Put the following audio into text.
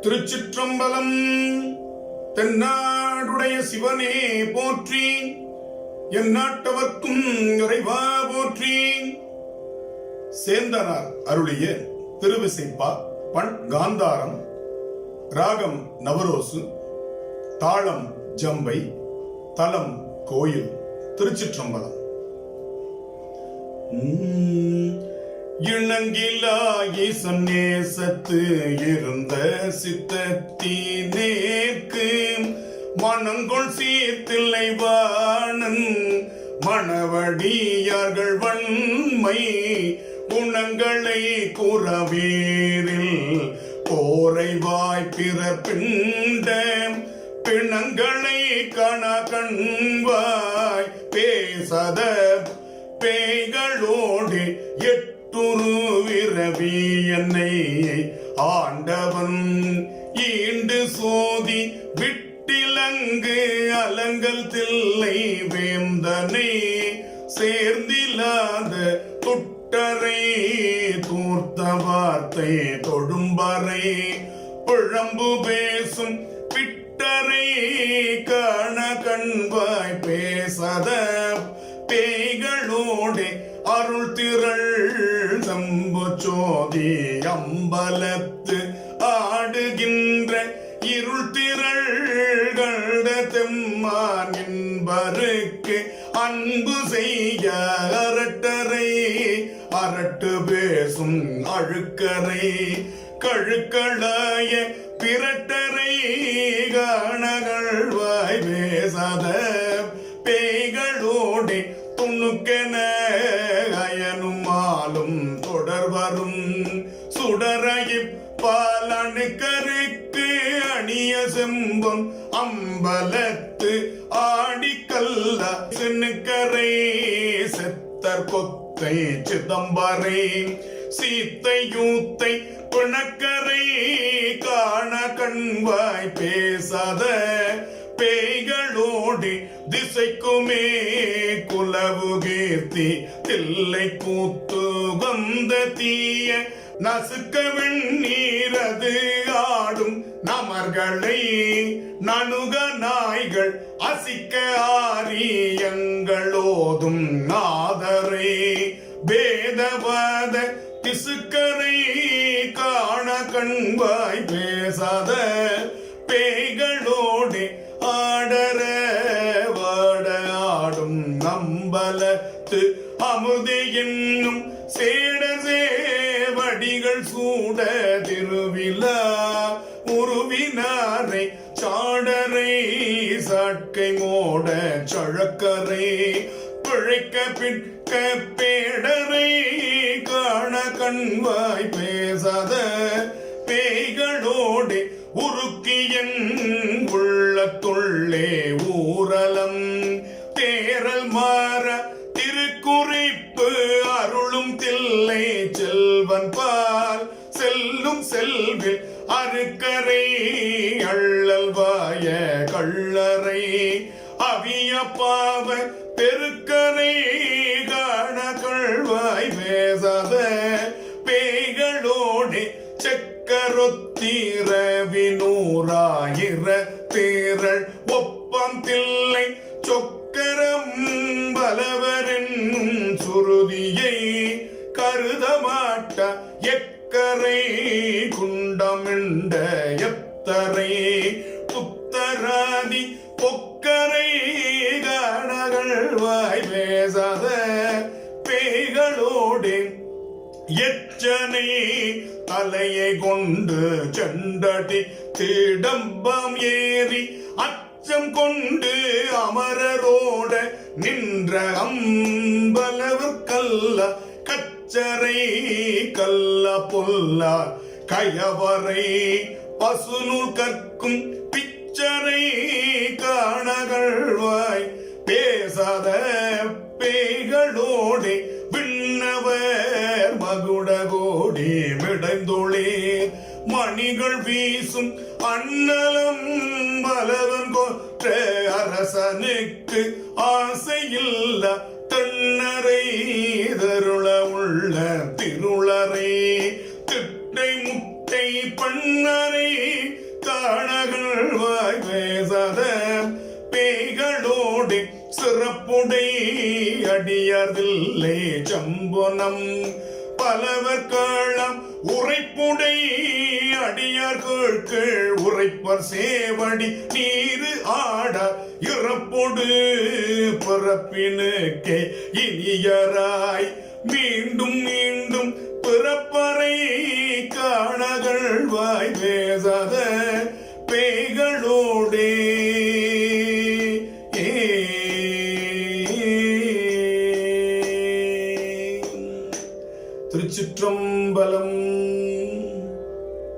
திருச்சிற்றம்பலம். தென்னாடுடைய சிவனே போற்றி, என் நாட்டவர்க்கும் இறைவா போற்றி. சேந்தனார் அருளிய திருவிசைப்பா. பண் காந்தாரம், ராகம் நவரோசு, தாளம் ஜம்பை, தலம் கோயில். திருச்சிற்றம்பலம். இணங்கிலா ஈசன் நேசத்து இருந்த சித்தத்தினேற்கு மணங்கொள் சீர்த்தில்லை வாணன் மணவடியார்கள் வன்மை குணங்களை கூறவீரில் போரை வாய்ப்பிற பிண்ட பிணங்களை காண கண்வாய் பேசத பேய்களோடு எட்டுருவிரவி என்னை ஆண்டவன் ஈண்டு சோதி விட்டிலங்கு அலங்கல் தில்லை வேந்தனை சேர்ந்திலாத துட்டரை தூர்த்த வார்த்தை தொழும்பறை புழம்பு பேசும் பிட்டரை காண கண்வாய் பேசத பேய்களோடு அருள் திரள் சம்பு சோதி அம்பலத்து ஆடுகின்ற இருள் திரள்கள தெம்மான் என்பருக்கு அன்பு செய்ய அரட்டரை அரட்டு பேசும் அழுக்கரை கழுக்களாய பிரட்டரை காணகழ்வாய் பேசாத பேய்களோடு துணுக்கென அயனுமாலும் தொடர்வரும் சுடரையிப் பாலணுக்கருக்கு அணிய செம்பொன் அம்பலத்து ஆடிக்கல்ல சினுக்கரை செத்தர் கொத்தை சிதம்பரை சீத்தையூத்தை பிணக்கரை காண கண்வாய் பேசாத பேய்களோடு திசைக்குமே குலவு கீர்த்தி தில்லை கூத்து வந்த தீய நசுக்க வெண்ணீரது ஆடும் நமர்களை நணுக நாய்கள் அசிக்க ஆரியங்களோதும் நாதரே வேதவாத திசுக்கரை காண கண்வாய் பேசாத பேய்களோடு ஆடர வாட ஆடும் நம்பலத்து அமுதே என்னும் சேட சேவடிகள் சூட திருவிழா உருவினாரை சாடரை சாட்கை மோட சழக்கரை பிழைக்க பிற்க பேடரை காண கண்வாய் பேசாத பேய்களோடு உருக்கியன் உள்ளத்துள்ளே ஊரலம் தேரல் மாற திருக்குறிப்பு அருளும் தில்லை செல்வன் பால் செல்லும் செல்வில் அருக்கரை அள்ளல் வாய கள்ளரை அவிய பாவ பெருக்கரை காண கள்வாய் பேசாத பேய்களோடு செக்கரொத்திரவினூராயிர தேரள் ஒப்பம் தில்லை சொக்கரம் பலவரென்னும் சுருதியை கருத மாட்ட எக்கரை குண்டமிண்ட எத்தரை புத்தராதி பொக்கரை காணகழ்வாய் பேசாத பேய்களோடு எச்சனை தலையை கொண்டு செண்டடி திடம்பம் ஏறி அச்சம் கொண்டு அமரரோட நின்ற அம்பலவர் கல்ல கச்சரை கல்ல பொல்ல கயவரை பசுநூல் கற்கும் பிச்சரை காணகழ்வாய் பேசாத பேய்களோடு விண்ணவர் மகுடகோடி மிடைந்தொழே மணிகள் வீசும் அண்ணலம் பலவன் கொற்ற அரசனுக்கு ஆசையில்ல தன்னரை தருள உள்ள திருளரை திட்டை முட்டை பண்ணரை உரைப்புடை அடியார்தில்லை சம்பொனம் பலவர் காலம் உரைப்புடை அடியார்கள் உரைப்பர் சேவடி நீரு ஆட இறப்பொடு பிறப்பினுக்கே இனியராய் மீண்டும் மீண்டும் பிறப்பறை காணகள் வாய் பேசாத பேய்களோடே. திருச்சிற்றம்பலம்.